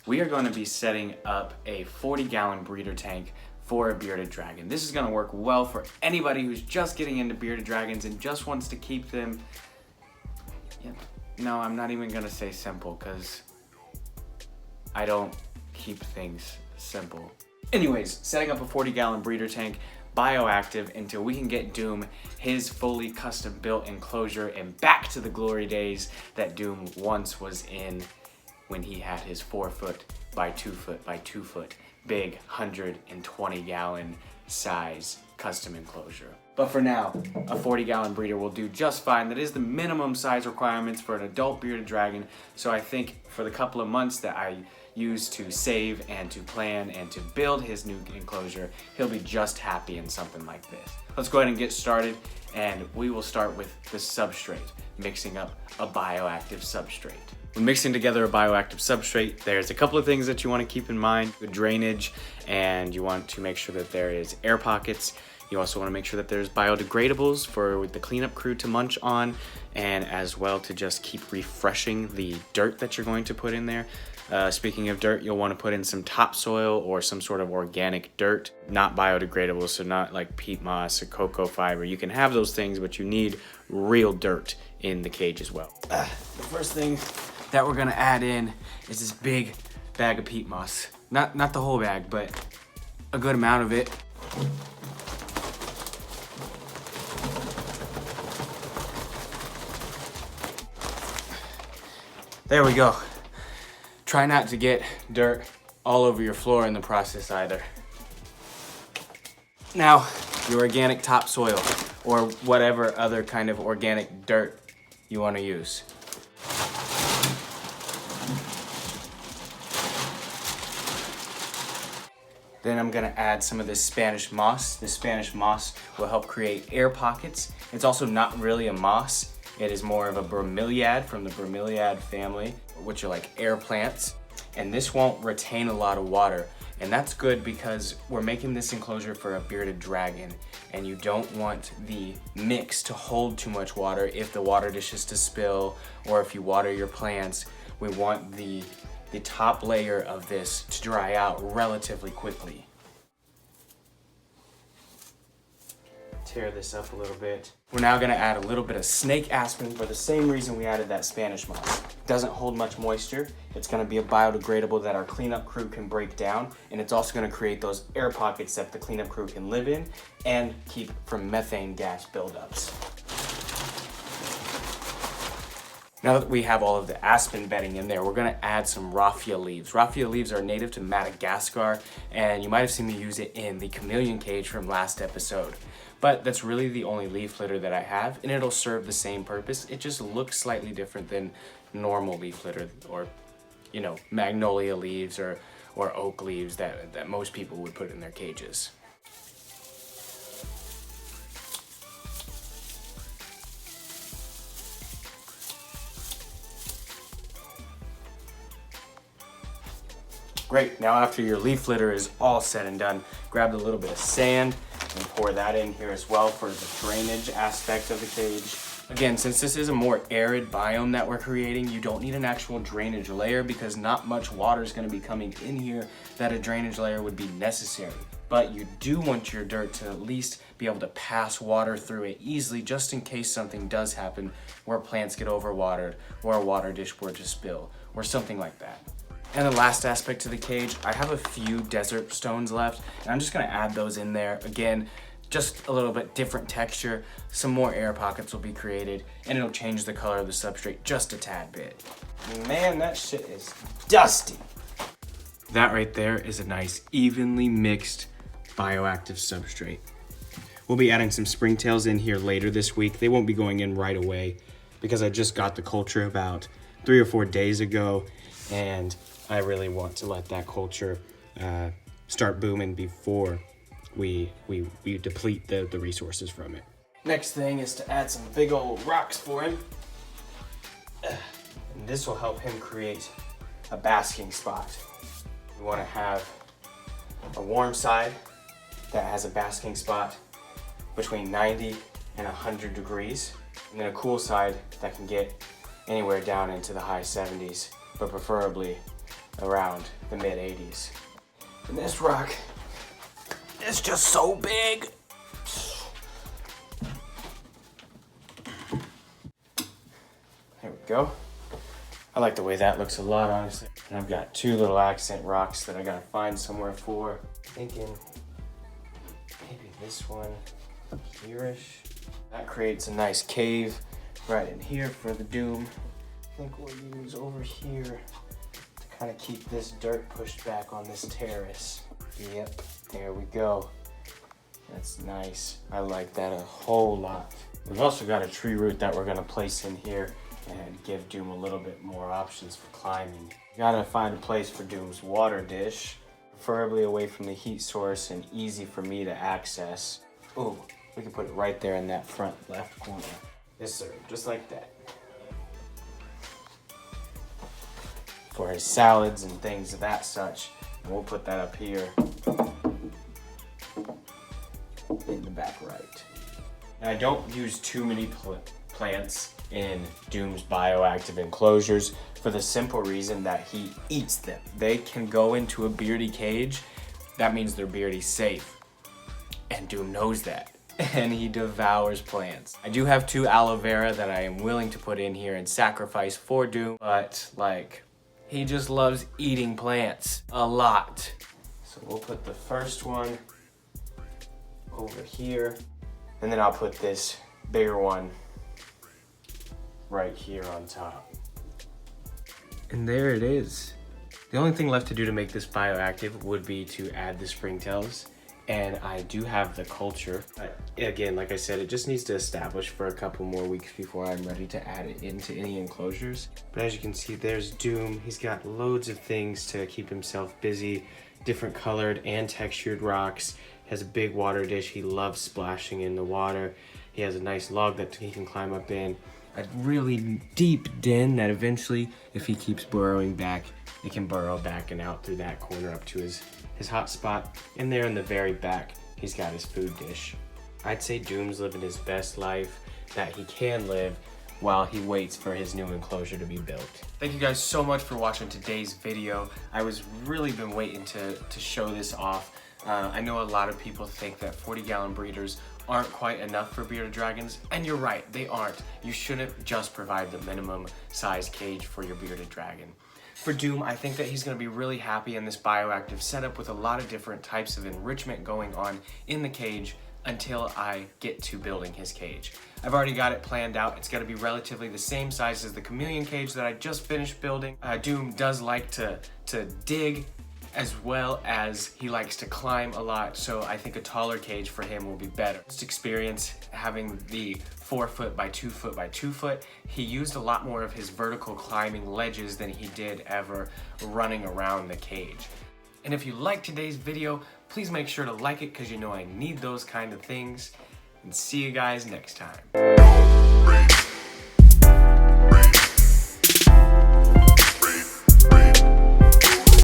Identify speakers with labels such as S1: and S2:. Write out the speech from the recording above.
S1: we are going to be setting up a 40-gallon breeder tank for a bearded dragon. This is going to work well for anybody who's just getting into bearded dragons and just wants to keep them, no, I'm not even going to say simple because I don't keep things simple. Anyways, setting up a 40-gallon breeder tank, BioActive, until we can get Doom his fully custom built enclosure and back to the glory days that Doom once was in when he had his 4 foot by 2 foot by 2 foot big 120-gallon size custom enclosure. But for now, a 40-gallon breeder will do just fine. That is the minimum size requirements for an adult bearded dragon. So I think for the couple of months that I use to save and to plan and to build his new enclosure, he'll be just happy in something like this. Let's go ahead and get started, and we will start with the substrate, mixing up a BioActive substrate. When mixing together a BioActive substrate, there's a couple of things that you want to keep in mind: the drainage, and you want to make sure that there is air pockets. You also want to make sure that there's biodegradables for the cleanup crew to munch on, and as well to just keep refreshing the dirt that you're going to put in there. Speaking of dirt, you'll want to put in some topsoil or some sort of organic dirt, not biodegradable, so not like peat moss or cocoa fiber. You can have those things, but you need real dirt in the cage as well. The first thing that we're gonna add in is this big bag of peat moss. Not the whole bag, but a good amount of it. There we go. Try not to get dirt all over your floor in the process either. Now, your organic topsoil or whatever other kind of organic dirt you want to use. Then I'm gonna add some of this Spanish moss. This Spanish moss will help create air pockets. It's also not really a moss. It is more of a bromeliad from the bromeliad family, which are like air plants. And this won't retain a lot of water. And that's good because we're making this enclosure for a bearded dragon, and you don't want the mix to hold too much water if the water dishes to spill or if you water your plants. We want the top layer of this to dry out relatively quickly. Tear this up a little bit. We're now gonna add a little bit of snake aspirin for the same reason we added that Spanish moss. It doesn't hold much moisture. It's gonna be a biodegradable that our cleanup crew can break down, and it's also gonna create those air pockets that the cleanup crew can live in and keep from methane gas buildups. Now that we have all of the aspen bedding in there, we're gonna add some raffia leaves. Raffia leaves are native to Madagascar, and you might have seen me use it in the Chameleon cage from last episode. But that's really the only leaf litter that I have, and it'll serve the same purpose. It just looks slightly different than normal leaf litter, or, you know, magnolia leaves or oak leaves that most people would put in their cages. Great, now after your leaf litter is all said and done, grab a little bit of sand and pour that in here as well for the drainage aspect of the cage. Again, since this is a more arid biome that we're creating, you don't need an actual drainage layer because not much water is going to be coming in here that a drainage layer would be necessary. But you do want your dirt to at least be able to pass water through it easily, just in case something does happen where plants get overwatered or a water dish were to spill or something like that. And the last aspect to the cage, I have a few desert stones left, and I'm just gonna add those in there. Again, just a little bit different texture, some more air pockets will be created, and it'll change the color of the substrate just a tad bit. Man, that shit is dusty. That right there is a nice, evenly mixed BioActive substrate. We'll be adding some springtails in here later this week. They won't be going in right away because I just got the culture about 3 or 4 days ago, and I really want to let that culture start booming before we deplete the resources from it. Next thing is to add some big old rocks for him. And this will help him create a basking spot. We want to have a warm side that has a basking spot between 90 and 100 degrees, and then a cool side that can get anywhere down into the high 70s, but preferably around the mid-80s. And this rock is just so big. There we go. I like the way that looks a lot, honestly. And I've got 2 little accent rocks that I gotta find somewhere for. Thinking maybe this one here-ish. That creates a nice cave right in here for the Doom. I think we'll use over here to kind of keep this dirt pushed back on this terrace. Yep, there we go. That's nice. I like that a whole lot. We've also got a tree root that we're gonna place in here and give Doom a little bit more options for climbing. Gotta find a place for Doom's water dish, preferably away from the heat source and easy for me to access. Oh, we can put it right there in that front left corner. Yes sir, just like that. For his salads and things of that such. And we'll put that up here in the back right. Now I don't use too many plants in Doom's bioactive enclosures for the simple reason that he eats them. They can go into a beardy cage. That means they're beardy safe. And Doom knows that. And he devours plants. I do have 2 aloe vera that I am willing to put in here and sacrifice for Doom, but like, he just loves eating plants a lot. So we'll put the first one over here, and then I'll put this bigger one right here on top. And there it is. The only thing left to do to make this bioactive would be to add the springtails. And I do have the culture. Again, like I said, it just needs to establish for a couple more weeks before I'm ready to add it into any enclosures. But as you can see, there's Doom. He's got loads of things to keep himself busy, different colored and textured rocks. He has a big water dish. He loves splashing in the water. He has a nice log that he can climb up in. A really deep den that eventually, if he keeps burrowing back, it can burrow back and out through that corner up to his hot spot. And there in the very back, he's got his food dish. I'd say Doom's living his best life that he can live while he waits for his new enclosure to be built. Thank you guys so much for watching today's video. I was really been waiting to show this off. I know a lot of people think that 40-gallon breeders aren't quite enough for bearded dragons, and you're right, they aren't. You shouldn't just provide the minimum size cage for your bearded dragon. For Doom, I think that he's going to be really happy in this bioactive setup with a lot of different types of enrichment going on in the cage until I get to building his cage. I've already got it planned out. It's going to be relatively the same size as the Chameleon cage that I just finished building. Doom does like to dig as well as he likes to climb a lot, so I think a taller cage for him will be better. Just experience having the 4 foot by 2 foot by 2 foot. He used a lot more of his vertical climbing ledges than he did ever running around the cage. And if you liked today's video, please make sure to like it because you know I need those kind of things. And see you guys next time.